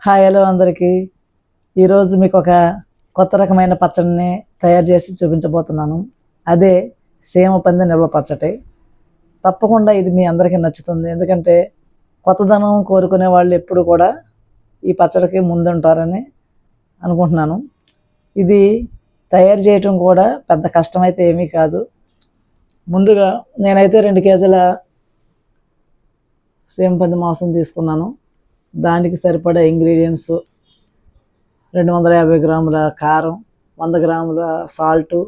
Hi hello అందరికీ. ఈరోజు మీకు ఒక కొత్త రకమైన పచ్చడిని తయారు చేసి చూపించబోతున్నాను. అదే సీమ పంది నిల్వ పచ్చడి. తప్పకుండా ఇది మీ అందరికీ నచ్చుతుంది. ఎందుకంటే కొత్తదనం కోరుకునే వాళ్ళు ఎప్పుడు కూడా ఈ పచ్చడికి ముందుంటారని అనుకుంటున్నాను. ఇది తయారు చేయటం కూడా పెద్ద కష్టమైతే ఏమీ కాదు. ముందుగా నేనైతే 2 కేజీల సీమ పంది మాంసం తీసుకున్నాను. దానికి సరిపడా ఇంగ్రీడియంట్స్ 250 గ్రాముల కారం, 100 గ్రాముల సాల్టు,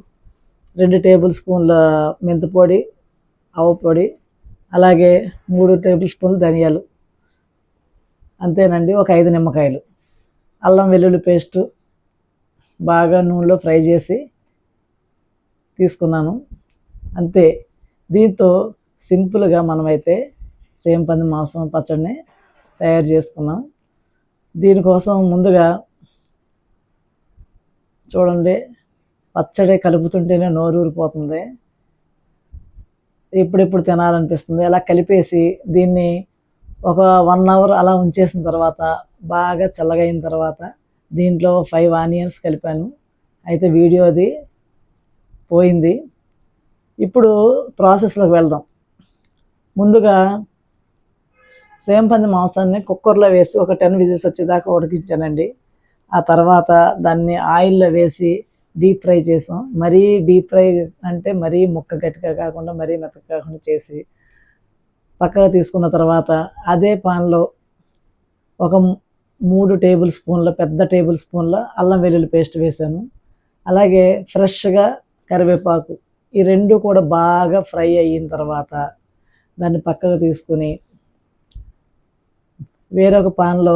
2 టేబుల్ స్పూన్ల మెంతిపొడి, ఆవపొడి, అలాగే 3 టేబుల్ స్పూన్లు ధనియాలు, అంతేనండి. ఒక 5 నిమ్మకాయలు, అల్లం వెల్లుల్లి పేస్టు బాగా నూనెలో ఫ్రై చేసి తీసుకున్నాను. అంతే. దీంతో సింపుల్గా మనమైతే సీమ పంది మాంసం పచ్చడిని తయారు చేసుకున్నాం. దీనికోసం ముందుగా చూడండి, పచ్చడి కలుపుతుంటేనే నోరు ఊరిపోతుంది, ఎప్పుడెప్పుడు తినాలనిపిస్తుంది. అలా కలిపేసి దీన్ని ఒక 1 అవర్ అలా ఉంచేసిన తర్వాత బాగా చల్లగైన తర్వాత దీంట్లో 5 ఆనియన్స్ కలిపాను. అయితే వీడియో అది పోయింది. ఇప్పుడు ప్రాసెస్లోకి వెళ్దాం. ముందుగా సీమ పంది మాంసాన్ని కుక్కర్లో వేసి ఒక 10 విజిల్స్ వచ్చేదాకా ఉడికించానండి. ఆ తర్వాత దాన్ని ఆయిల్లో వేసి డీప్ ఫ్రై చేసాం. మరీ డీప్ ఫ్రై అంటే మరీ ముక్క గట్టిగా కాకుండా మరీ మెత్తగా కాకుండా చేసి పక్కగా తీసుకున్న తర్వాత అదే పాన్లో ఒక 3 టేబుల్ స్పూన్ల పెద్ద టేబుల్ స్పూన్ల అల్లం వెల్లుల్లి పేస్ట్ వేసాను. అలాగే ఫ్రెష్గా కరివేపాకు, ఈ 2 కూడా బాగా ఫ్రై అయిన తర్వాత దాన్ని పక్కకు తీసుకుని వేరొక పాన్లో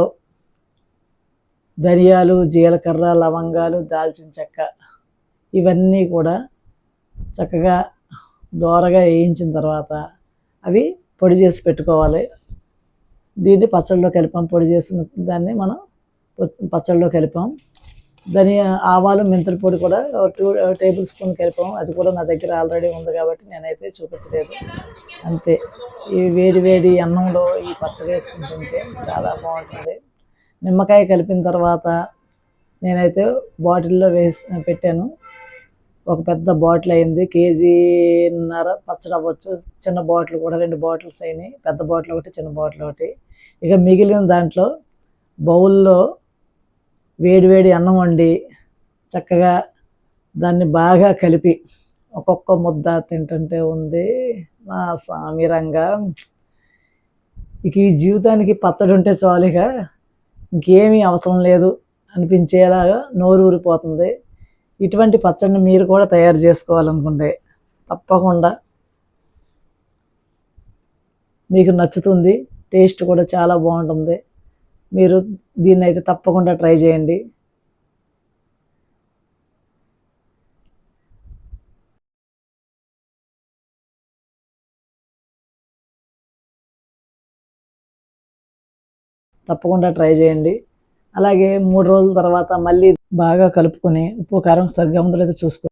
ధనియాలు, జీలకర్ర, లవంగాలు, దాల్చిన చెక్క ఇవన్నీ కూడా చక్కగా దోరగా వేయించిన తర్వాత అవి పొడి చేసి పెట్టుకోవాలి. దీన్ని పచ్చడిలో కలిపాం. పొడి చేసిన దాన్ని మనం పచ్చడిలో కలిపాం. ఆవాలు, మెంతుల పొడి కూడా 2 టేబుల్ స్పూన్ కలిపాం. అది కూడా నా దగ్గర ఆల్రెడీ ఉంది కాబట్టి నేనైతే చూపించలేదు. అంతే. ఈ వేడి వేడి అన్నంలో ఈ పచ్చడి వేసుకుని తింటే చాలా బాగుంటుంది. నిమ్మకాయ కలిపిన తర్వాత నేనైతే బాటిల్లో వేసి పెట్టాను. ఒక పెద్ద బాటిల్ అయింది, 1.5 కేజీన్నర పచ్చడి అవ్వచ్చు. చిన్న బాటిల్ కూడా 2 బాటిల్స్ అయినాయి. పెద్ద బాటిల్ ఒకటి, చిన్న బాటిల్ ఒకటి. ఇక మిగిలిన దాంట్లో బౌల్లో వేడివేడి అన్నం వండి చక్కగా దాన్ని బాగా కలిపి ఒక్కొక్క ముద్ద తింటుంటే ఉంది మా సామిరంగా. ఇక ఈ జీవితానికి పచ్చడి ఉంటే చాలుగా ఇంకేమీ అవసరం లేదు అనిపించేలాగా నోరు ఊరిపోతుంది. ఇటువంటి పచ్చడిని మీరు కూడా తయారు చేసుకోవాలనుకుంటే తప్పకుండా మీకు నచ్చుతుంది. టేస్ట్ కూడా చాలా బాగుంటుంది. మీరు దీన్ని అయితే తప్పకుండా ట్రై చేయండి. తప్పకుండా ట్రై చేయండి. అలాగే 3 రోజుల తర్వాత మళ్ళీ బాగా కలుపుకొని ఉప్పు కారం సరిగ్గా ఉందో లేదో చూసుకోండి.